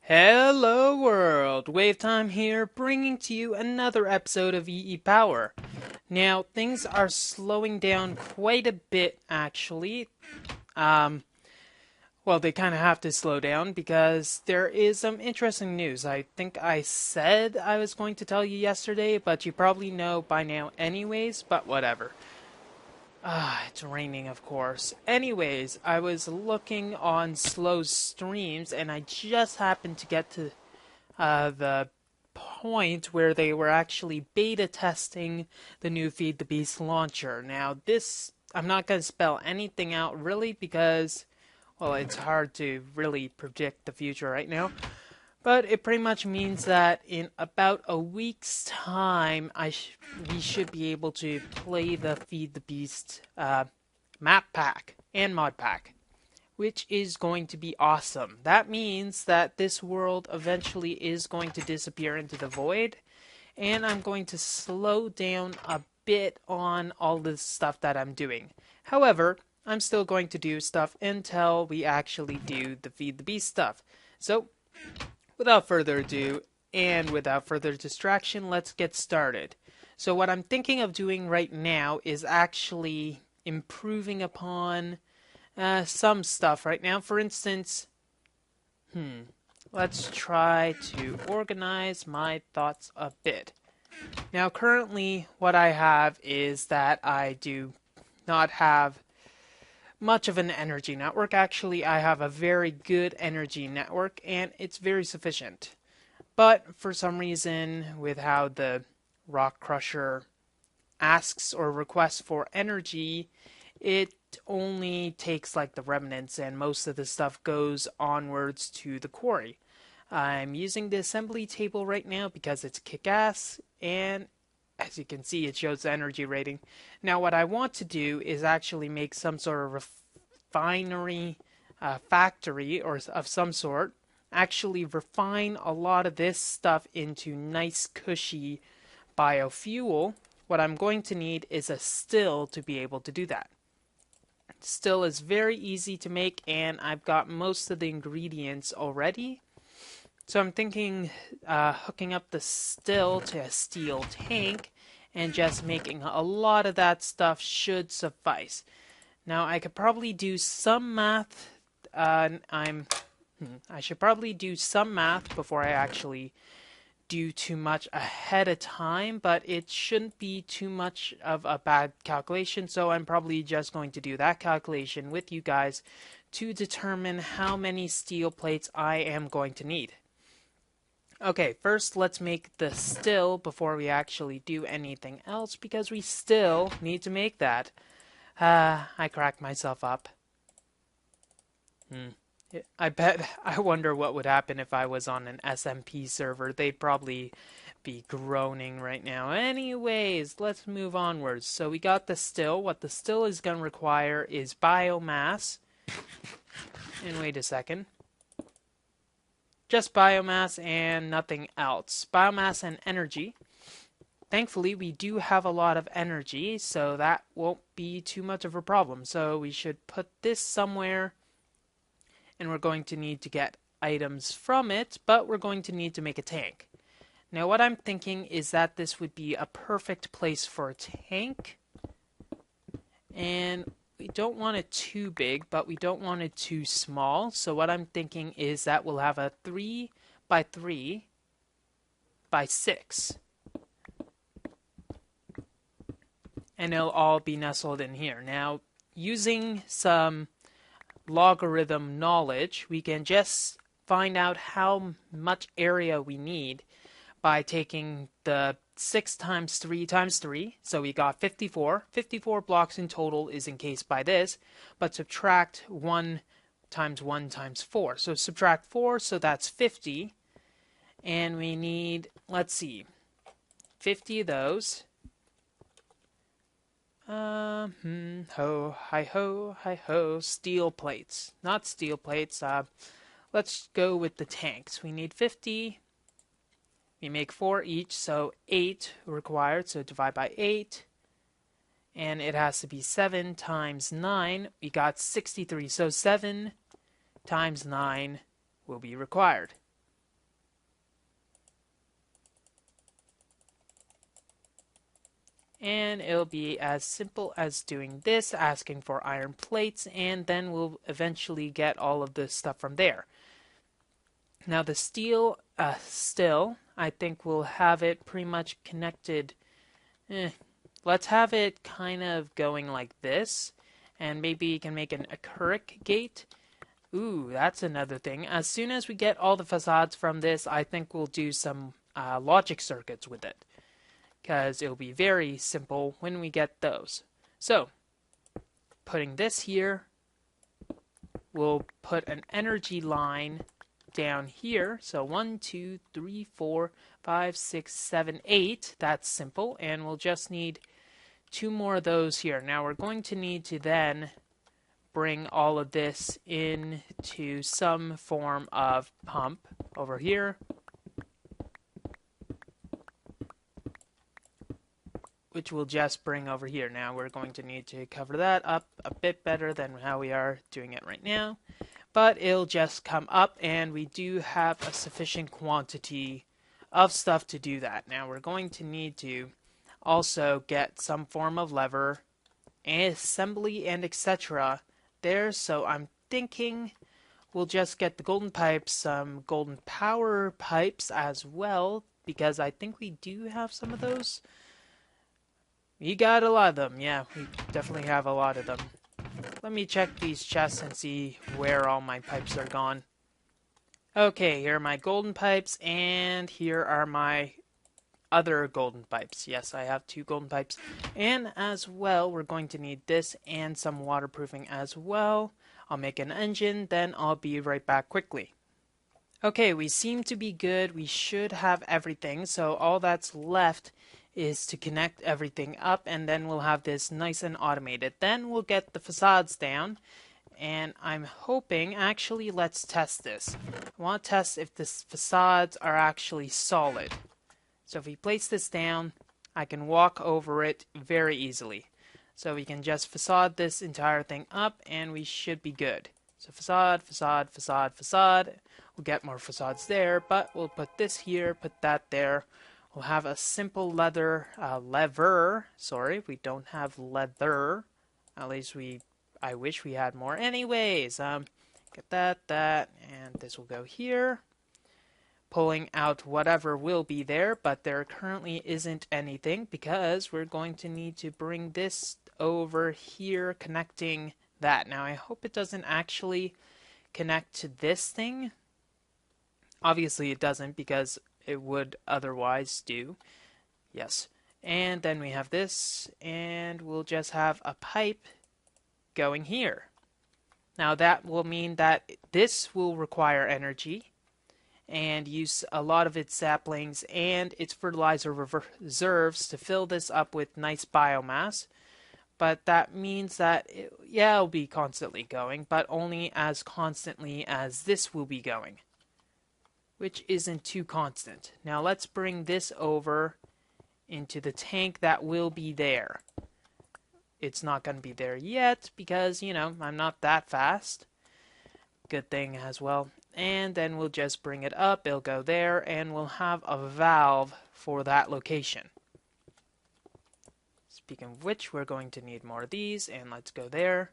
Hello world, WayofTime here, bringing to you another episode of EEPower. Now, things are slowing down quite a bit actually. Um, well, they kind of have to slow down because there is some interesting news. I think I said I was going to tell you yesterday, but you probably know by now anyways, but whatever. It's raining, of course. Anyways, I was looking on slow streams and I just happened to get to the point where they were actually beta testing the new Feed the Beast launcher. Now, this, I'm not going to spell anything out really because, well, it's hard to really predict the future right now. But it pretty much means that in about a week's time, we should be able to play the Feed the Beast map pack and mod pack, which is going to be awesome. That means that this world eventually is going to disappear into the void, and I'm going to slow down a bit on all this stuff that I'm doing. However, I'm still going to do stuff until we actually do the Feed the Beast stuff. So, without further ado, and without further distraction, let's get started. So what I'm thinking of doing right now is actually improving upon some stuff right now. For instance, let's try to organize my thoughts a bit. Now, currently, what I have is that I do not have much of an energy network. Actually, I have a very good energy network, and it's very sufficient. But for some reason, with how the Rock Crusher asks or requests for energy, it only takes like the remnants, and most of the stuff goes onwards to the quarry. I'm using the assembly table right now because it's kick-ass, and as you can see, it shows the energy rating. Now, what I want to do is actually make some sort of refinery factory or of some sort, actually refine a lot of this stuff into nice, cushy biofuel. What I'm going to need is a still to be able to do that. Still is very easy to make, and I've got most of the ingredients already. So I'm thinking hooking up the still to a steel tank and just making a lot of that stuff should suffice. Now I could probably do some math. I should probably do some math before I actually do too much ahead of time, but it shouldn't be too much of a bad calculation, so I'm probably just going to do that calculation with you guys to determine how many steel plates I am going to need. Okay, first let's make the still before we actually do anything else, because we still need to make that. I cracked myself up. I wonder what would happen if I was on an SMP server. They'd probably be groaning right now. Anyways, let's move onwards. So we got the still. What the still is going to require is biomass. And wait a second. Just biomass and nothing else. Biomass and energy. Thankfully, we do have a lot of energy, so that won't be too much of a problem. So we should put this somewhere, and we're going to need to get items from it, but we're going to need to make a tank. Now, what I'm thinking is that this would be a perfect place for a tank, and we don't want it too big, but we don't want it too small. So what I'm thinking is that we'll have a 3 by 3 by 6. And it'll all be nestled in here. Now, using some logarithm knowledge, we can just find out how much area we need by taking the 6 times 3 times 3, so we got 54. 54 blocks in total is encased by this, but subtract 1 times 1 times 4. So subtract 4, so that's 50, and we need, let's see, 50 of those. Ho, hi ho, hi ho, steel plates. Not steel plates, let's go with the tanks. We need 50. We make 4 each, so 8 required, so divide by 8. And it has to be 7 times 9. We got 63, so 7 times 9 will be required. And it'll be as simple as doing this, asking for iron plates, and then we'll eventually get all of this stuff from there. Now the steel, still, I think we'll have it pretty much connected. Let's have it kind of going like this, and maybe you can make an acrylic gate. Ooh, that's another thing. As soon as we get all the facades from this, I think we'll do some logic circuits with it, because it'll be very simple when we get those. So, putting this here, we'll put an energy line down here. So 1, 2, 3, 4, 5, 6, 7, 8. That's simple. And we'll just need 2 more of those here. Now we're going to need to then bring all of this into some form of pump over here, which we'll just bring over here. Now we're going to need to cover that up a bit better than how we are doing it right now. But it'll just come up, and we do have a sufficient quantity of stuff to do that. Now we're going to need to also get some form of lever, assembly, and etc. there. So I'm thinking we'll just get the golden pipes, some golden power pipes as well, because I think we do have some of those. We got a lot of them. Yeah, we definitely have a lot of them. Let me check these chests and see where all my pipes are gone. Okay, here are my golden pipes, and here are my other golden pipes. Yes, I have 2 golden pipes. And as well, we're going to need this and some waterproofing as well. I'll make an engine, then I'll be right back quickly. Okay, we seem to be good. We should have everything, so all that's left is to connect everything up, and then we'll have this nice and automated. Then we'll get the facades down, and I'm hoping, actually, let's test this. I want to test if the facades are actually solid. So if we place this down, I can walk over it very easily. So we can just facade this entire thing up, and we should be good. So facade, facade, facade, facade. We'll get more facades there, but we'll put this here, put that there. We'll have a simple lever. Sorry, we don't have leather. At least I wish we had more. Anyways, get that, and this will go here. Pulling out whatever will be there, but there currently isn't anything because we're going to need to bring this over here, connecting that. Now, I hope it doesn't actually connect to this thing. Obviously, it doesn't because it would otherwise do. Yes. And then we have this, and we'll just have a pipe going here. Now that will mean that this will require energy and use a lot of its saplings and its fertilizer reserves to fill this up with nice biomass. But that means that, it'll be constantly going, but only as constantly as this will be going, which isn't too constant. Now let's bring this over into the tank that will be there. It's not going to be there yet because, I'm not that fast. Good thing as well. And then we'll just bring it up, it'll go there, and we'll have a valve for that location. Speaking of which, we're going to need more of these, and let's go there.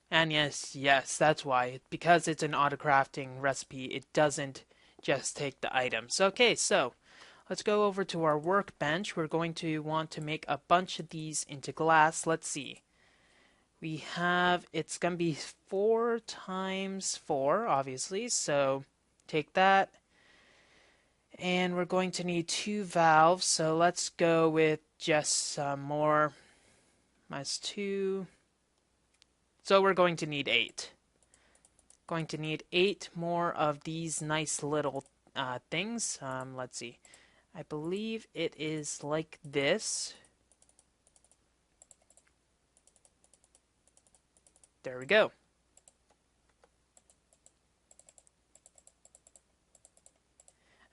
And yes, that's why. Because it's an auto-crafting recipe, it doesn't just take the items. Okay, so let's go over to our workbench. We're going to want to make a bunch of these into glass. Let's see. We have, it's going to be 4 times 4, obviously. So take that. And we're going to need 2 valves. So let's go with just some more. Minus 2. So we're going to need 8. Going to need 8 more of these nice little things. Let's see. I believe it is like this. There we go.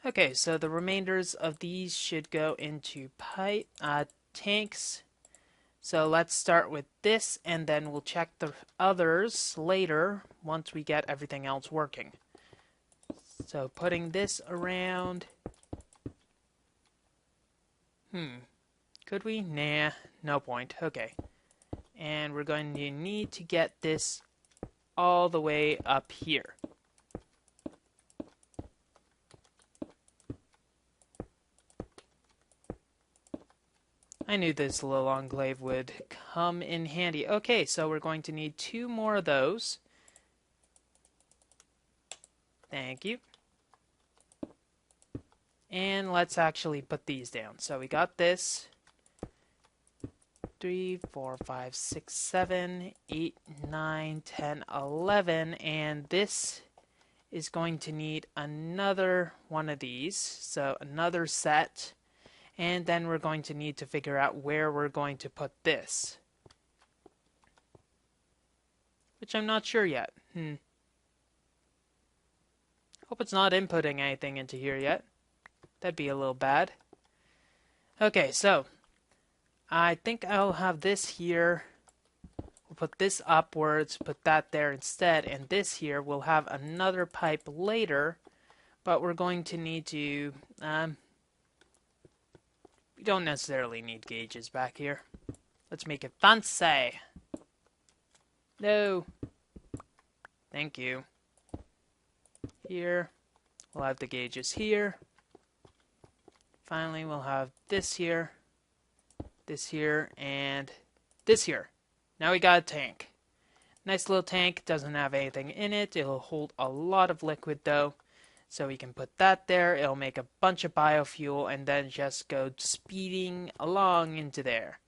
Okay, so the remainders of these should go into tanks. So let's start with this, and then we'll check the others later once we get everything else working. So putting this around. Could we? Nah, no point. Okay. And we're going to need to get this all the way up here. I knew this little enclave would come in handy. Okay, so we're going to need 2 more of those. Thank you. And let's actually put these down. So we got this. 3, 4, 5, 6, 7, 8, 9, 10, 11. And this is going to need another one of these. So another set. And then we're going to need to figure out where we're going to put this. Which I'm not sure yet. Hope it's not inputting anything into here yet. That'd be a little bad. Okay, so I think I'll have this here. We'll put this upwards, put that there instead, and this here we'll have another pipe later, but we're going to need to, we don't necessarily need gauges back here. Let's make it fancy. No. Thank you. Here. We'll have the gauges here. Finally, we'll have this here, and this here. Now we got a tank. Nice little tank, doesn't have anything in it. It'll hold a lot of liquid though. So we can put that there. It'll make a bunch of biofuel and then just go speeding along into there.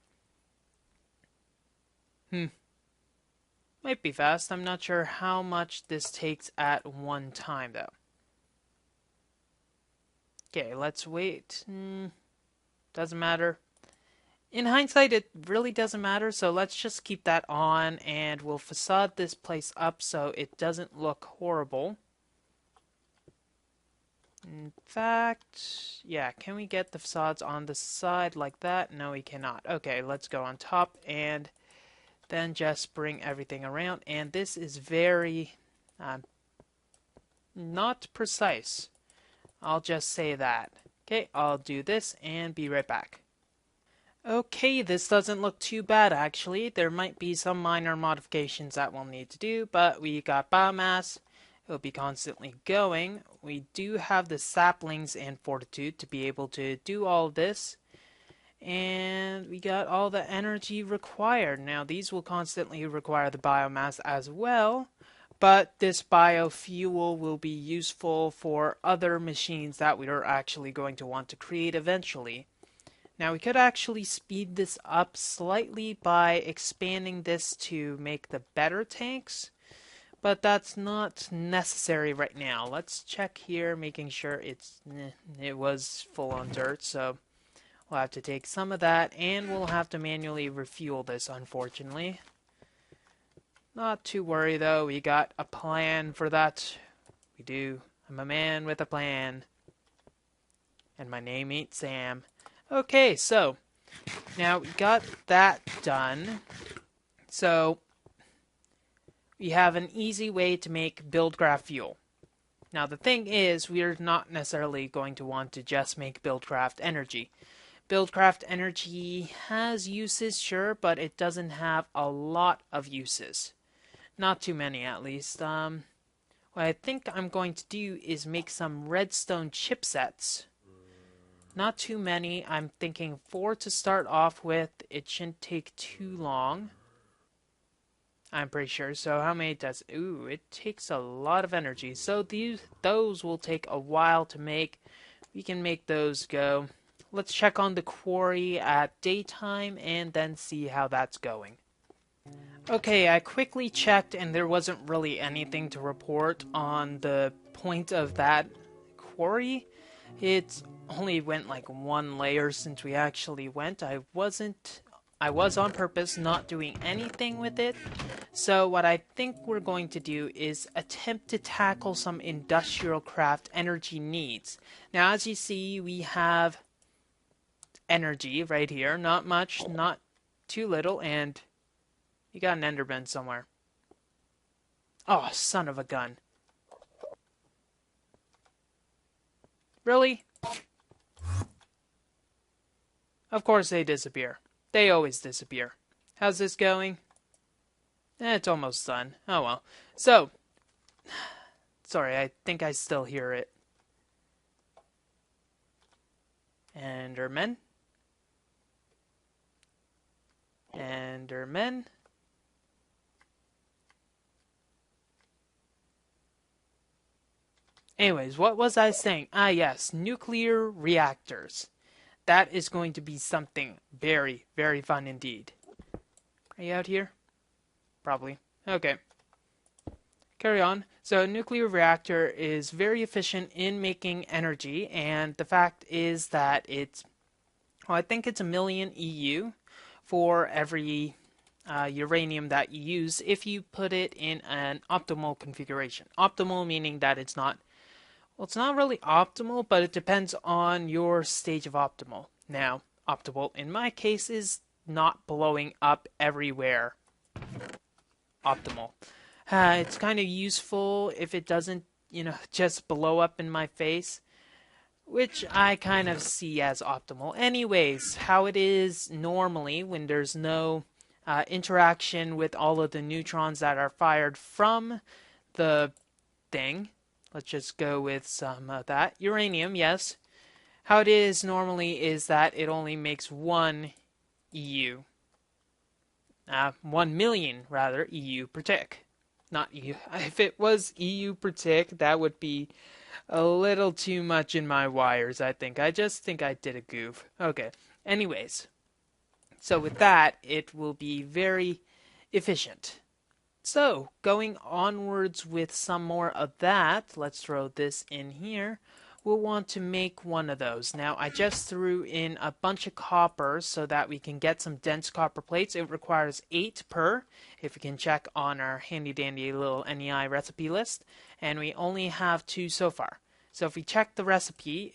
Might be fast. I'm not sure how much this takes at one time though. Okay, let's wait. Doesn't matter. In hindsight, it really doesn't matter, so let's just keep that on, and we'll facade this place up so it doesn't look horrible. In fact, yeah, can we get the facades on the side like that? No, we cannot. Okay, let's go on top, and then just bring everything around, and this is very not precise. I'll just say that. Okay, I'll do this and be right back. Okay, this doesn't look too bad actually. There might be some minor modifications that we'll need to do, but we got biomass. It'll be constantly going. We do have the saplings and fortitude to be able to do all this. And we got all the energy required. Now these will constantly require the biomass as well. But this biofuel will be useful for other machines that we are actually going to want to create eventually. Now we could actually speed this up slightly by expanding this to make the better tanks, but that's not necessary right now. Let's check here, making sure it was full on dirt, so we'll have to take some of that, and we'll have to manually refuel this, unfortunately. Not to worry though, we got a plan for that. We do. I'm a man with a plan. And my name ain't Sam. Okay, so now we got that done. So we have an easy way to make Buildcraft fuel. Now the thing is, we're not necessarily going to want to just make Buildcraft energy. Buildcraft energy has uses, sure, but it doesn't have a lot of uses. Not too many, at least. What I think I'm going to do is make some redstone chipsets. Not too many. I'm thinking 4 to start off with. It shouldn't take too long. I'm pretty sure. So how many does... Ooh, it takes a lot of energy. So those will take a while to make. We can make those go. Let's check on the quarry at daytime and then see how that's going. Okay, I quickly checked and there wasn't really anything to report on the point of that quarry. It only went like 1 layer since we actually went. I was on purpose not doing anything with it. So what I think we're going to do is attempt to tackle some industrial craft energy needs. Now as you see, we have energy right here. Not much, not too little, and you got an Enderman somewhere. Oh, son of a gun. Really? Of course they disappear. They always disappear. How's this going? It's almost done. Oh well. So, sorry, I think I still hear it. Endermen. Endermen. Anyways, what was I saying? Ah, yes, nuclear reactors. That is going to be something very, very fun indeed. Are you out here? Probably. Okay. Carry on. So a nuclear reactor is very efficient in making energy, and the fact is that I think it's 1,000,000 EU for every uranium that you use if you put it in an optimal configuration. Optimal meaning that it's not really optimal, but it depends on your stage of optimal. Now, optimal in my case is not blowing up everywhere. Optimal. It's kind of useful if it doesn't, just blow up in my face, which I kind of see as optimal. Anyways, how it is normally when there's no interaction with all of the neutrons that are fired from the thing. Let's just go with some of that. Uranium, yes. How it is normally is that it only makes 1 EU. 1 million, rather, EU per tick. Not EU. If it was EU per tick, that would be a little too much in my wires, I think. I just think I did a goof. Okay. Anyways. So with that, it will be very efficient. So, going onwards with some more of that, let's throw this in here. We'll want to make one of those. Now, I just threw in a bunch of copper so that we can get some dense copper plates. It requires 8 per, if we can check on our handy-dandy little NEI recipe list. And we only have 2 so far. So if we check the recipe,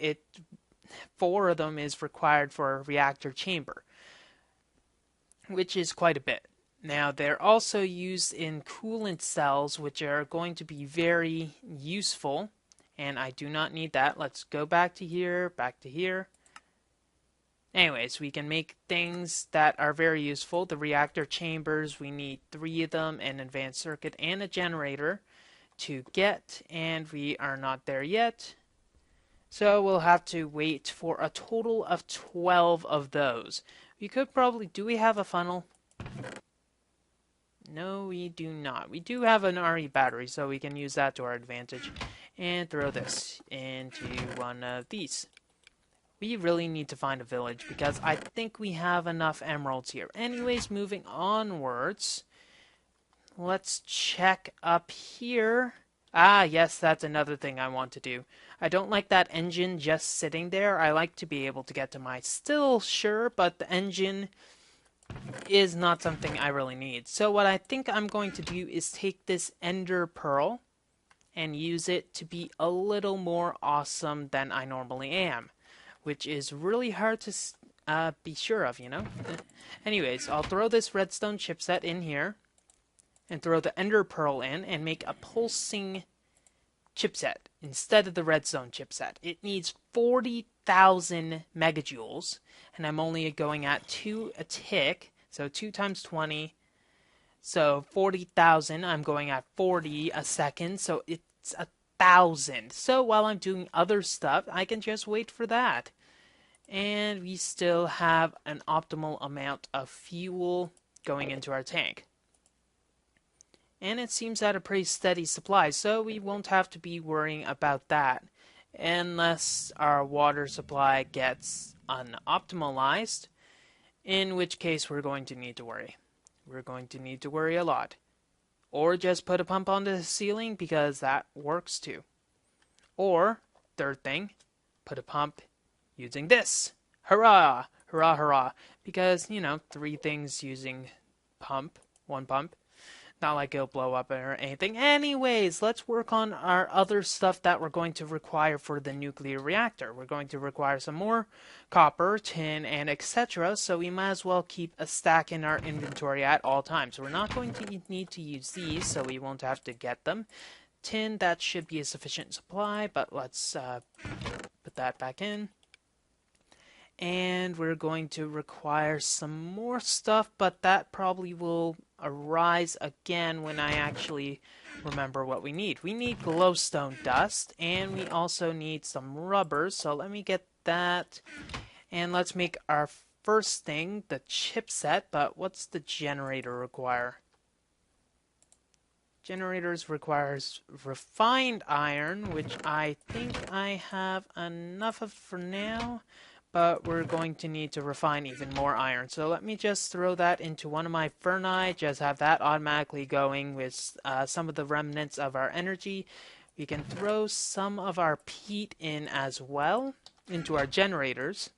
4 of them is required for a reactor chamber, which is quite a bit. Now, they're also used in coolant cells, which are going to be very useful, and I do not need that. Let's go back to here, back to here. Anyways, we can make things that are very useful. The reactor chambers, we need 3 of them, an advanced circuit, and a generator to get, and we are not there yet. So we'll have to wait for a total of 12 of those. We could probably... Do we have a funnel? No, we do not. We do have an RE battery, so we can use that to our advantage. And throw this into one of these. We really need to find a village, because I think we have enough emeralds here. Anyways, moving onwards, let's check up here. Ah, yes, that's another thing I want to do. I don't like that engine just sitting there. I like to be able to get to my... Still sure, but the engine is not something I really need. So what I think I'm going to do is take this ender pearl and use it to be a little more awesome than I normally am, which is really hard to be sure of, Anyways, I'll throw this redstone chipset in here and throw the ender pearl in and make a pulsing chipset instead of the redstone chipset. It needs 40,000 megajoules, and I'm only going at 2 a tick, so 2 times 20, so 40,000. I'm going at 40 a second, so it's 1,000. So while I'm doing other stuff, I can just wait for that. And we still have an optimal amount of fuel going into our tank. And it seems at a pretty steady supply, so we won't have to be worrying about that unless our water supply gets unoptimalized, in which case we're going to need to worry. We're going to need to worry a lot. Or just put a pump on the ceiling, because that works too. Or, third thing, put a pump using this. Hurrah! Hurrah, hurrah. Because, 3 things using one pump. Not like it'll blow up or anything. Anyways, let's work on our other stuff that we're going to require for the nuclear reactor. We're going to require some more copper, tin, and etc. So we might as well keep a stack in our inventory at all times. We're not going to need to use these, so we won't have to get them. Tin, that should be a sufficient supply, but let's put that back in. And we're going to require some more stuff, but that probably will arise again when I actually remember what we need. We need glowstone dust, and we also need some rubber, so let me get that. And let's make our first thing, the chipset, but what's the generator require? Generators requires refined iron, which I think I have enough of for now, but we're going to need to refine even more iron. So let me just throw that into one of my ferni, just have that automatically going with some of the remnants of our energy. We can throw some of our peat in as well into our generators,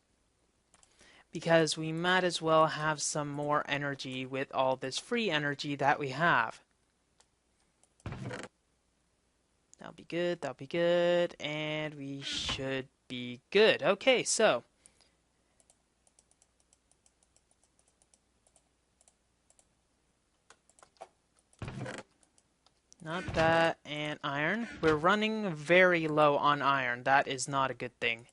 because we might as well have some more energy with all this free energy that we have. That'll be good, that'll be good, and we should be good. Okay, so not that, and iron. We're running very low on iron. That is not a good thing.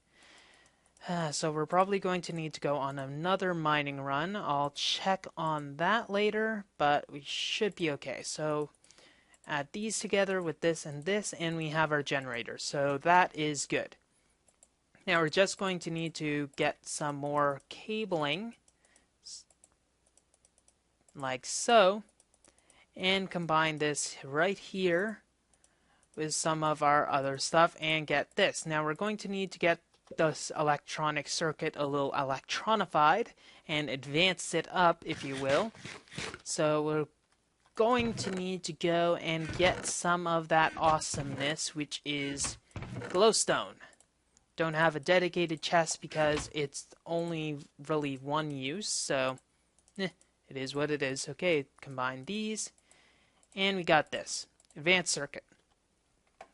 So we're probably going to need to go on another mining run. I'll check on that later, but we should be okay. So add these together with this, and we have our generator. So that is good. Now we're just going to need to get some more cabling, like so, and combine this right here with some of our other stuff and get this. Now we're going to need to get this electronic circuit a little electronified and advance it up, if you will. So we're going to need to go and get some of that awesomeness, which is glowstone. Don't have a dedicated chest because it's only really one use, so it is what it is. Okay, combine these, and we got this advanced circuit.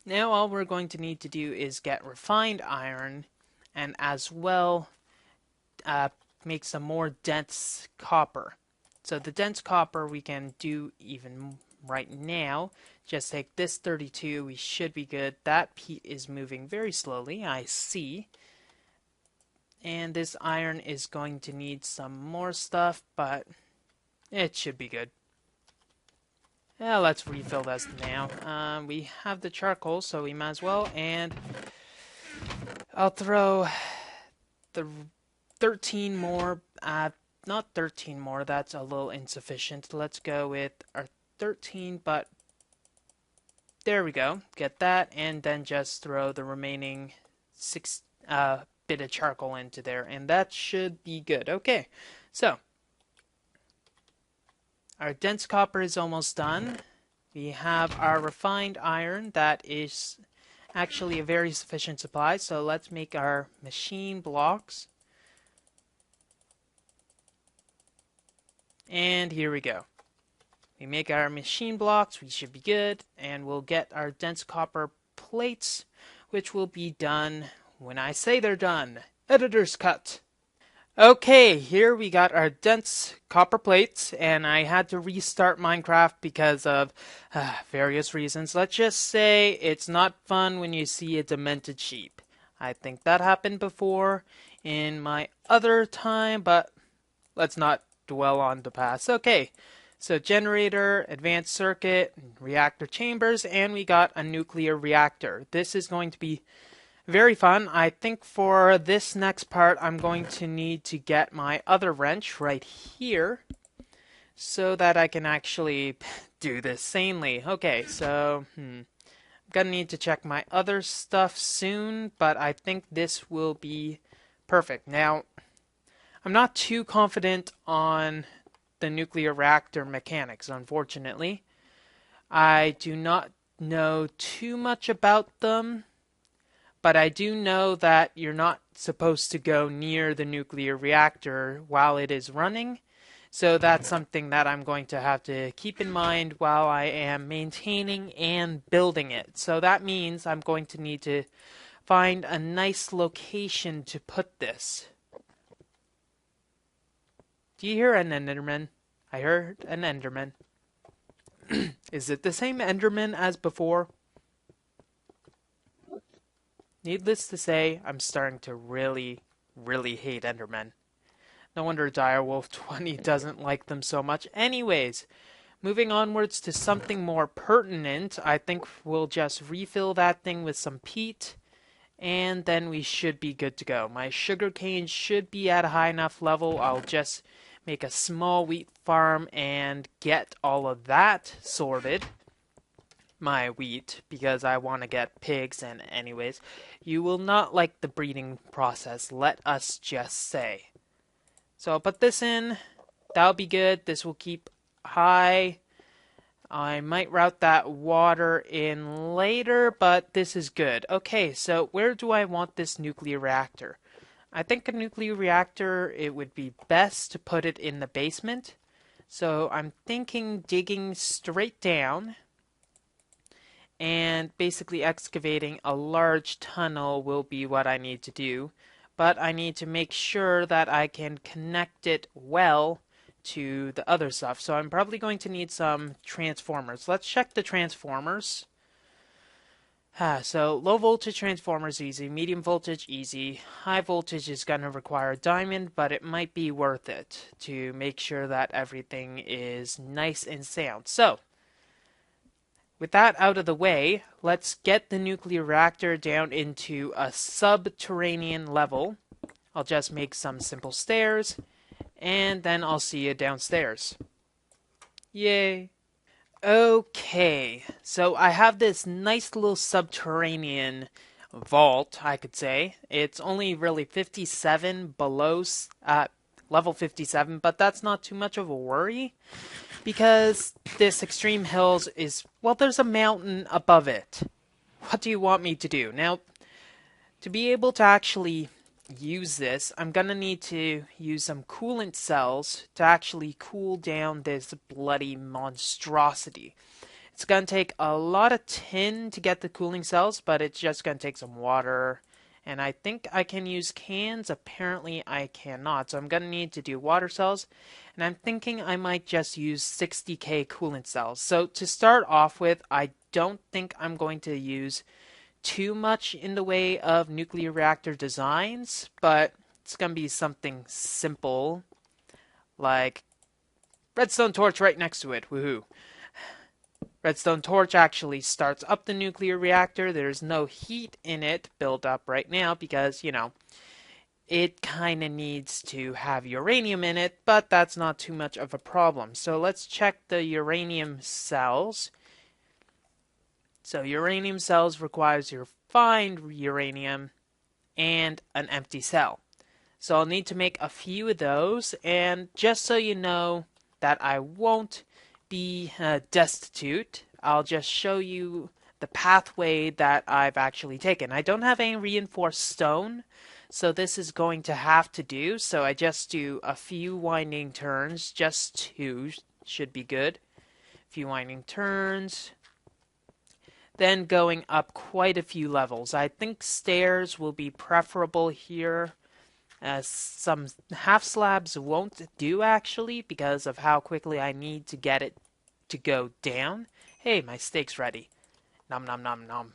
Now all we're going to need to do is get refined iron, and as well make some more dense copper. So the dense copper we can do even right now. Just take this 32, we should be good. That peat is moving very slowly, I see. And this iron is going to need some more stuff, but it should be good. Yeah, let's refill this now. We have the charcoal, so we might as well, and I'll throw the 13 more, not 13 more, that's a little insufficient. Let's go with our 13, but there we go. Get that, and then just throw the remaining 6 bit of charcoal into there, and that should be good. Okay, so our dense copper is almost done. We have our refined iron that is actually a very sufficient supply, so let's make our machine blocks. And here we go. We make our machine blocks, we should be good, and we'll get our dense copper plates, which will be done when I say they're done. Editor's cut. Okay, here we got our dense copper plates, and I had to restart Minecraft because of various reasons. Let's just say it's not fun when you see a demented sheep. I think that happened before in my other time, but let's not dwell on the past. Okay, so generator, advanced circuit, reactor chambers, and we got a nuclear reactor. This is going to be very fun. I think for this next part, I'm going to need to get my other wrench right here so that I can actually do this sanely. Okay, so I'm gonna need to check my other stuff soon, but I think this will be perfect. Now, I'm not too confident on the nuclear reactor mechanics, unfortunately. I do not know too much about them, but I do know that you're not supposed to go near the nuclear reactor while it is running. So that's something that I'm going to have to keep in mind while I am maintaining and building it. So that means I'm going to need to find a nice location to put this. Do you hear an Enderman? I heard an Enderman. Is it the same Enderman as before? Needless to say, I'm starting to really really hate Endermen. No wonder Direwolf 20 doesn't like them so much. Anyways, moving onwards to something more pertinent, I think we'll just refill that thing with some peat, and then we should be good to go. My sugarcane should be at a high enough level. I'll just make a small wheat farm and get all of that sorted. My wheat, because I want to get pigs, and anyways, you will not like the breeding process, let us just say. So I'll put this in. That'll be good. This will keep high. I might route that water in later, but this is good. Okay, so where do I want this nuclear reactor? I think a nuclear reactor, it would be best to put it in the basement. So I'm thinking digging straight down and basically excavating a large tunnel will be what I need to do. But I need to make sure that I can connect it well to the other stuff. So I'm probably going to need some transformers. Let's check the transformers. So low voltage transformers easy, medium voltage easy, high voltage is going to require a diamond, but it might be worth it to make sure that everything is nice and sound. So with that out of the way, let's get the nuclear reactor down into a subterranean level. I'll just make some simple stairs, and then I'll see you downstairs. Yay! Okay, so I have this nice little subterranean vault, I could say. It's only really 57 below level 57, but that's not too much of a worry, because this extreme hills is, well, there's a mountain above it. What do you want me to do? Now, to be able to actually use this, I'm going to need to use some coolant cells to actually cool down this bloody monstrosity. It's going to take a lot of tin to get the cooling cells, but it's just going to take some water. And I think I can use cans. Apparently I cannot. So I'm going to need to do water cells. And I'm thinking I might just use 60k coolant cells. So to start off with, I don't think I'm going to use too much in the way of nuclear reactor designs, but it's going to be something simple, like redstone torch right next to it. Woohoo. Redstone torch actually starts up the nuclear reactor. There's no heat in it built up right now because, you know, it kind of needs to have uranium in it, but that's not too much of a problem. So let's check the uranium cells. So uranium cells requires your refined uranium and an empty cell. So I'll need to make a few of those, and just so you know that I won't be destitute, I'll just show you the pathway that I've actually taken. I don't have any reinforced stone, so this is going to have to do. So I just do a few winding turns, just two should be good. A few winding turns. Then going up quite a few levels. I think stairs will be preferable here. Some half slabs won't do actually because of how quickly I need to get it to go down. Hey, my steak's ready. Nom nom nom nom.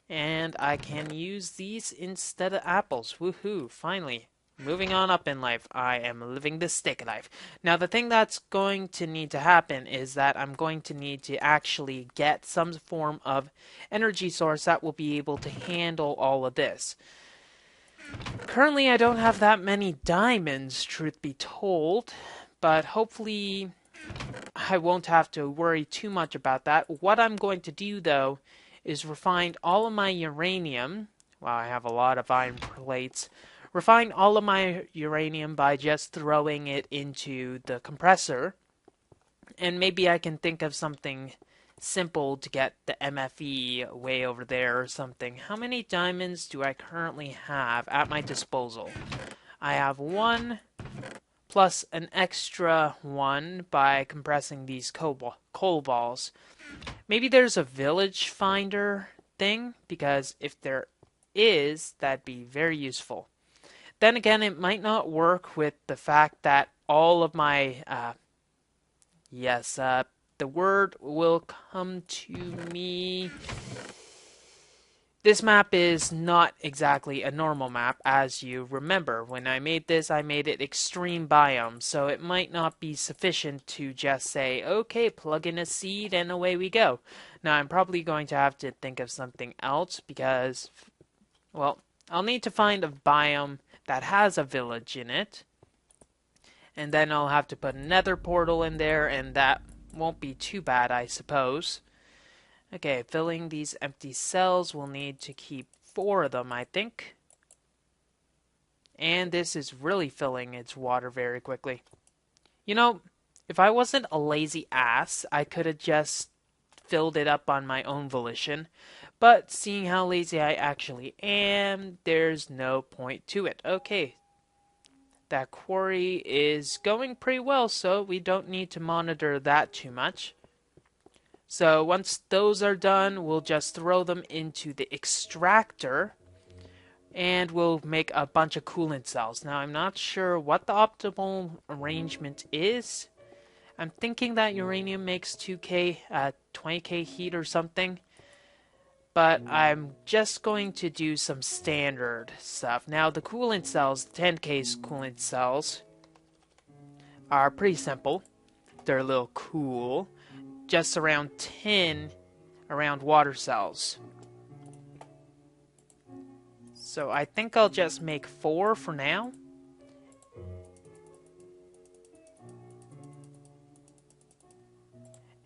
And I can use these instead of apples. Woohoo, finally. Moving on up in life, I am living the steak life. Now the thing that's going to need to happen is that I'm going to need to actually get some form of energy source that will be able to handle all of this. Currently I don't have that many diamonds, truth be told, but hopefully I won't have to worry too much about that. What I'm going to do though is refine all of my uranium. Wow, I have a lot of iron plates. Refine all of my uranium by just throwing it into the compressor. And maybe I can think of something simple to get the MFE way over there or something. How many diamonds do I currently have at my disposal? I have one plus an extra one by compressing these coal balls. Maybe there's a village finder thing, because if there is, that'd be very useful. Then again, it might not work with the fact that all of my, the word will come to me. This map is not exactly a normal map, as you remember. When I made this, I made it extreme biome, so it might not be sufficient to just say, okay, plug in a seed and away we go. Now, I'm probably going to have to think of something else because, well, I'll need to find a biome that has a village in it, and then I'll have to put another portal in there, and that won't be too bad, I suppose. Okay, filling these empty cells, we'll need to keep 4 of them, I think. And this is really filling its water very quickly. You know, if I wasn't a lazy ass, I could have just filled it up on my own volition. But seeing how lazy I actually am, there's no point to it. Okay, that quarry is going pretty well, so we don't need to monitor that too much. So once those are done, we'll just throw them into the extractor and we'll make a bunch of coolant cells. Now I'm not sure what the optimal arrangement is. I'm thinking that uranium makes 2k, 20k heat or something. But I'm just going to do some standard stuff. Now the coolant cells, 10k coolant cells, are pretty simple. They're a little cool. Just around 10 around water cells. So I think I'll just make 4 for now.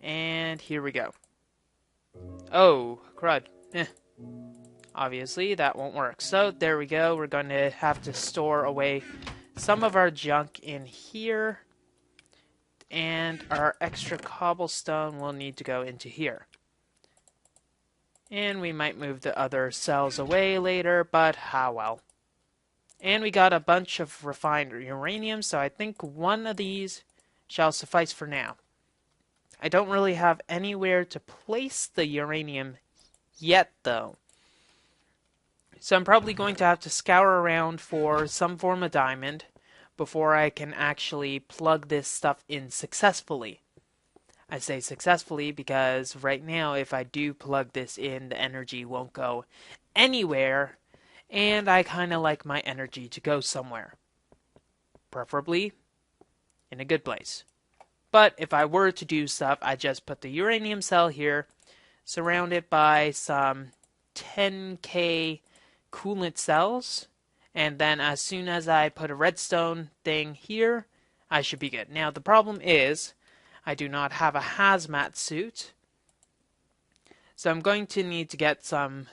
And here we go. Oh, crud. Obviously, that won't work. So there we go. We're going to have to store away some of our junk in here. And our extra cobblestone will need to go into here. And we might move the other cells away later, but how well. And we got a bunch of refined uranium, so I think one of these shall suffice for now. I don't really have anywhere to place the uranium yet, though. So I'm probably going to have to scour around for some form of diamond before I can actually plug this stuff in successfully. I say successfully because right now if I do plug this in, the energy won't go anywhere, and I kind of like my energy to go somewhere. Preferably in a good place. But if I were to do stuff, I just put the uranium cell here, surround it by some 10k coolant cells, and then as soon as I put a redstone thing here, I should be good. Now the problem is, I do not have a hazmat suit, so I'm going to need to get some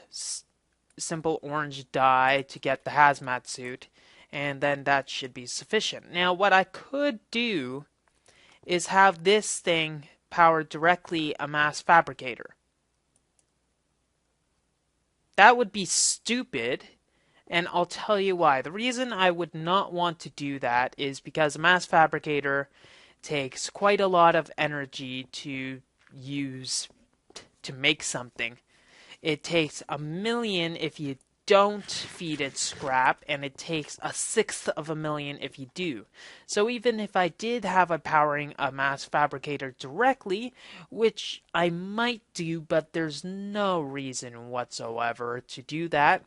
simple orange dye to get the hazmat suit, and then that should be sufficient. Now what I could do is have this thing power directly a mass fabricator. That would be stupid, and I'll tell you why. The reason I would not want to do that is because a mass fabricator takes quite a lot of energy to use to make something. It takes 1,000,000 if you don't feed it scrap, and it takes 1/6 of a million if you do. So even if I did have a powering a mass fabricator directly, which I might do, but there's no reason whatsoever to do that,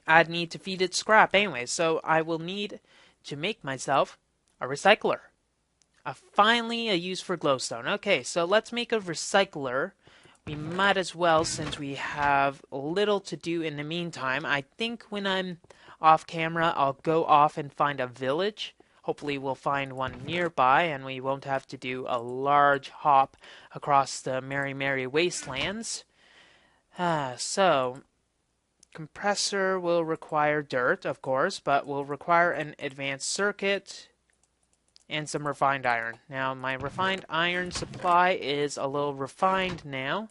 I'd need to feed it scrap anyway. So I will need to make myself a recycler. Finally, a use for glowstone. Okay, so let's make a recycler. We might as well, since we have little to do in the meantime. I think when I'm off camera, I'll go off and find a village. Hopefully we'll find one nearby, and we won't have to do a large hop across the merry wastelands. So, compressor will require dirt, of course, but will require an advanced circuit and some refined iron. Now, my refined iron supply is a little refined now.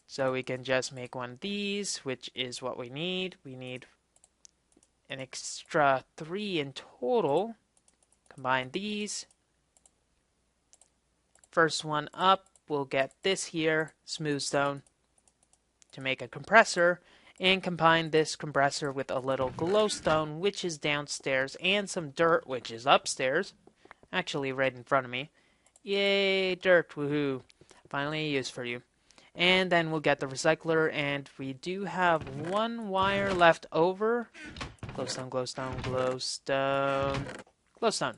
So we can just make one of these, which is what we need. We need an extra 3 in total. Combine these. First one up, we'll get this here, smooth stone, to make a compressor. And combine this compressor with a little glowstone, which is downstairs, and some dirt, which is upstairs. Actually, right in front of me. Yay, dirt, woohoo. Finally a use for you. And then we'll get the recycler, and we do have one wire left over. Glowstone, glowstone, glowstone, glowstone.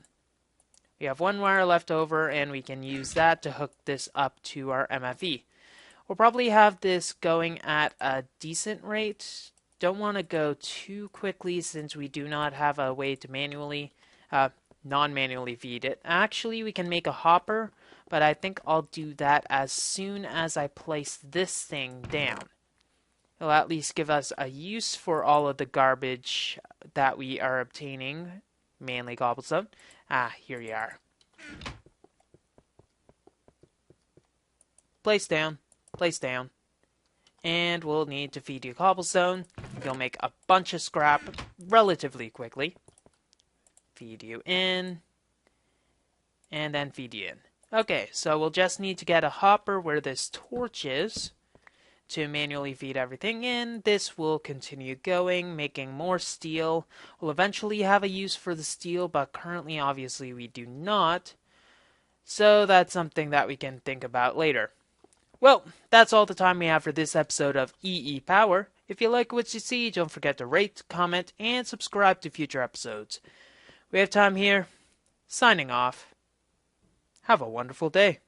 We have one wire left over, and we can use that to hook this up to our MFE. We'll probably have this going at a decent rate. Don't want to go too quickly since we do not have a way to manually, non-manually feed it. Actually, we can make a hopper, but I think I'll do that as soon as I place this thing down. It'll at least give us a use for all of the garbage that we are obtaining, mainly cobblestone. Here you are. Place down, place down. And we'll need to feed you cobblestone. You'll make a bunch of scrap relatively quickly. Feed you in. And then feed you in. Okay, so we'll just need to get a hopper where this torch is to manually feed everything in. This will continue going, making more steel. We'll eventually have a use for the steel, but currently, obviously, we do not. So that's something that we can think about later. Well, that's all the time we have for this episode of EEPower. If you like what you see, don't forget to rate, comment, and subscribe to future episodes. We have time here. Signing off. Have a wonderful day.